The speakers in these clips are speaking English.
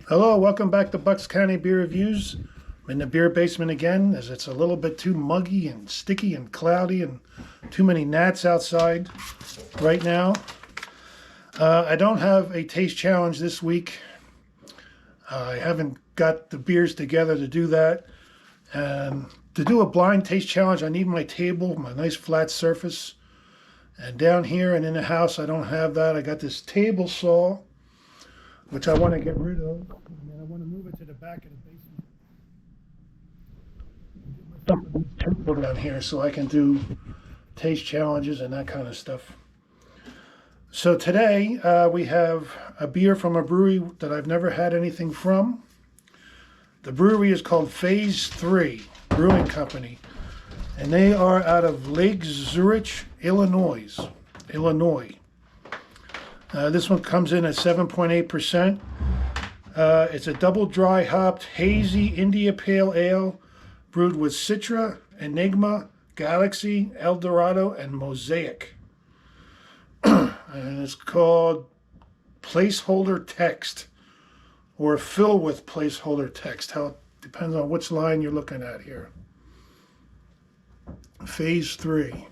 Hello, welcome back to Bucks County Beer Reviews. I'm in the beer basement again as it's a little bit too muggy and sticky and cloudy and too many gnats outside right now. I don't have a taste challenge this week. I haven't got the beers together to do that. And to do a blind taste challenge, I need my table, my nice flat surface. And down here and in the house, I don't have that. I got this table saw, which I want to get rid of. And then I want to move it to the back of the basement. Get myself a table down here so I can do taste challenges and that kind of stuff. So today we have a beer from a brewery that I've never had anything from. The brewery is called Phase Three Brewing Company, and they are out of Lake Zurich, Illinois. This one comes in at 7.8%. It's a double dry hopped hazy India Pale Ale brewed with Citra, Enigma, Galaxy, Dorado and Mosaic. And it's called Placeholder Text, or Fill with Placeholder Text. How it depends on which line you're looking at here. Phase 3.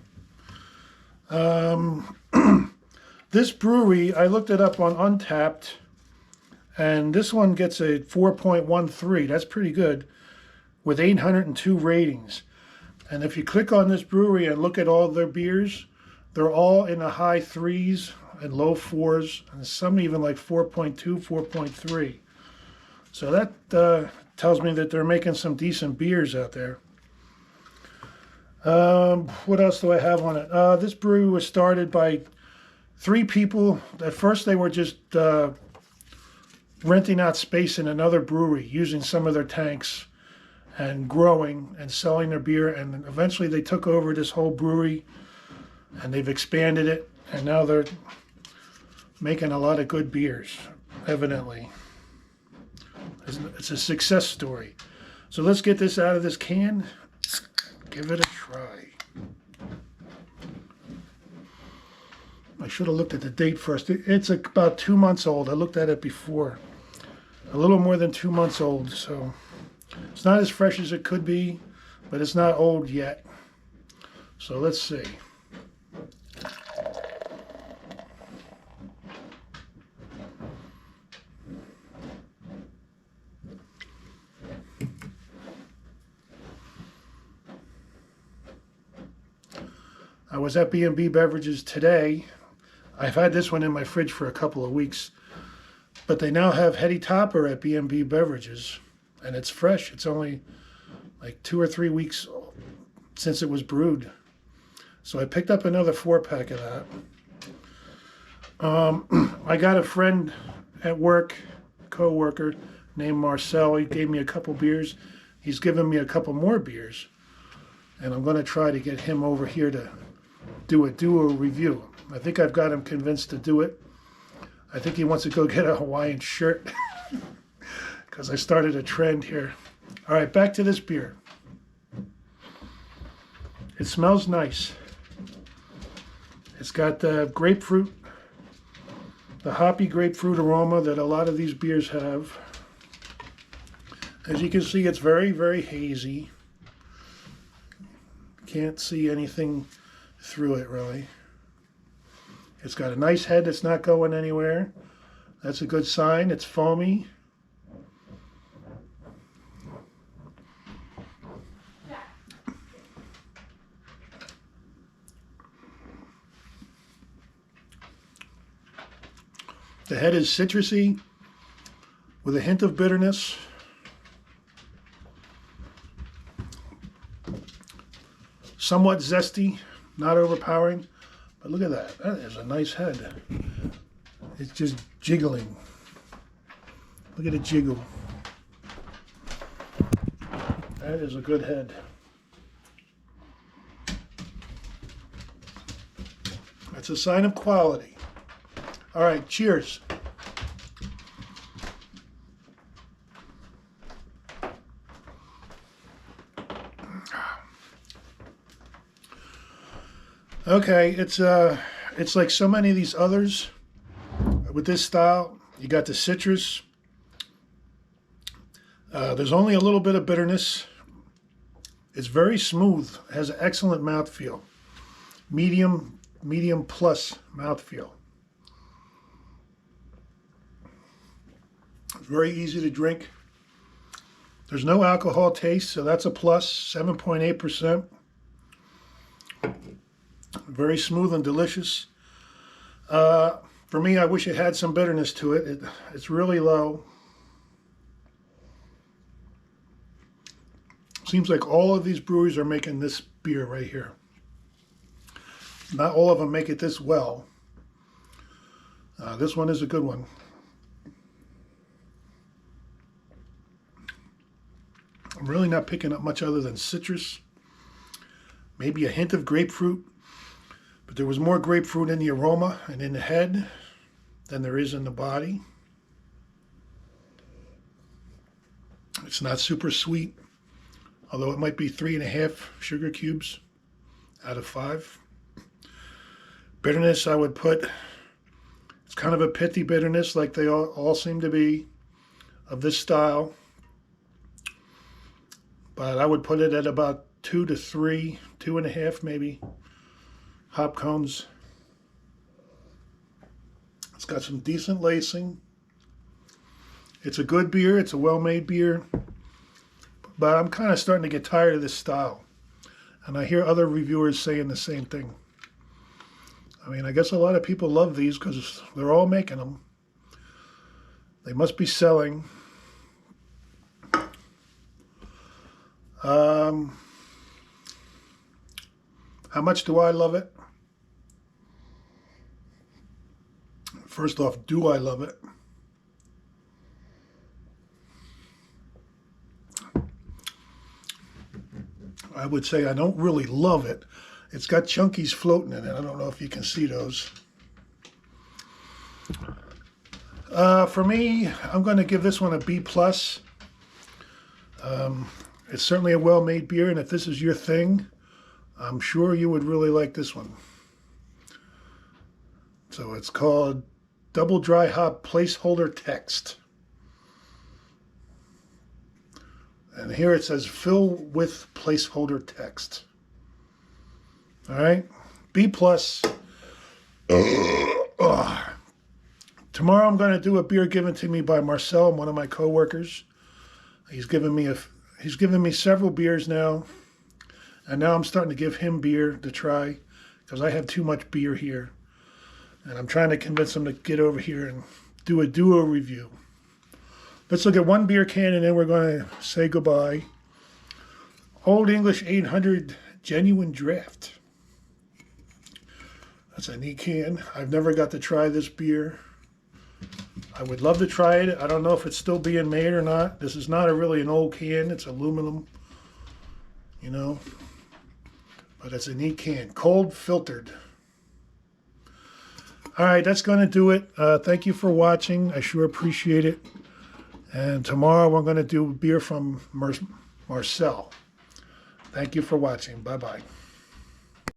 This brewery, I looked it up on Untapped, and this one gets a 4.13. That's pretty good, with 802 ratings. And if you click on this brewery and look at all their beers, they're all in the high 3s and low 4s, and some even like 4.2, 4.3. So that tells me that they're making some decent beers out there. What else do I have on it? This brewery was started by 3 people. At first they were just renting out space in another brewery, using some of their tanks and growing and selling their beer. And eventually they took over this whole brewery and they've expanded it. And now they're making a lot of good beers, evidently. It's a success story. So let's get this out of this can. Give it a try. I should have looked at the date first. It's about 2 months old. I looked at it before. A little more than 2 months old, so it's not as fresh as it could be, but it's not old yet. So let's see. I was at B&B Beverages today. I've had this one in my fridge for a couple of weeks, but they now have Heady Topper at B&B Beverages, and it's fresh. It's only like 2 or 3 weeks since it was brewed. So I picked up another 4-pack of that. I got a friend at work, co-worker named Marcel. He gave me a couple beers. He's given me a couple more beers, and I'm going to try to get him over here to do a review. I think I've got him convinced to do it. I think he wants to go get a Hawaiian shirt because I started a trend here. All right, back to this beer. It smells nice. It's got the grapefruit, the hoppy grapefruit aroma that a lot of these beers have. As you can see, it's very, very hazy. Can't see anything through it really. It's got a nice head that's not going anywhere. That's a good sign. It's foamy. The head is citrusy with a hint of bitterness. Somewhat zesty, not overpowering. But look at that. That is a nice head. It's just jiggling. Look at it jiggle. That is a good head. That's a sign of quality. All right, cheers. Okay, it's like so many of these others with this style. You got the citrus, There's only a little bit of bitterness. It's very smooth, has an excellent mouthfeel. Medium plus mouthfeel. It's very easy to drink. There's no alcohol taste, so that's a plus, 7.8%. Very smooth and delicious. For me, I wish it had some bitterness to it. It's really low. Seems like all of these breweries are making this beer right here. Not all of them make it this well. This one is a good one. I'm really not picking up much other than citrus. Maybe a hint of grapefruit. But there was more grapefruit in the aroma and in the head than there is in the body. It's not super sweet, although it might be 3.5 sugar cubes out of 5. Bitterness, I would put, it's kind of a pithy bitterness like they all seem to be of this style. But I would put it at about 2 to 3, 2.5 maybe, hop cones. It's got some decent lacing. It's a good beer. It's a well-made beer. But I'm kind of starting to get tired of this style. And I hear other reviewers saying the same thing. I mean, I guess a lot of people love these because they're all making them. They must be selling. How much do I love it? First off, do I love it? I would say I don't really love it. It's got chunkies floating in it. I don't know if you can see those. For me, I'm going to give this one a B+. It's certainly a well-made beer, and if this is your thing, I'm sure you would really like this one. So it's called Double Dry Hop Placeholder Text. And here it says fill with placeholder text. All right, B+. Tomorrow I'm going to do a beer given to me by Marcel, one of my coworkers. He's given me several beers now. And now I'm starting to give him beer to try because I have too much beer here. And I'm trying to convince him to get over here and do a duo review. Let's look at one beer can and then we're going to say goodbye. Old English 800 Genuine Draft. That's a neat can. I've never got to try this beer. I would love to try it. I don't know if it's still being made or not. This is not really an old can. It's aluminum, you know. But it's a neat can. Cold filtered. All right, that's going to do it. Thank you for watching. I sure appreciate it. And tomorrow we're going to do beer from Marcel. Thank you for watching. Bye-bye.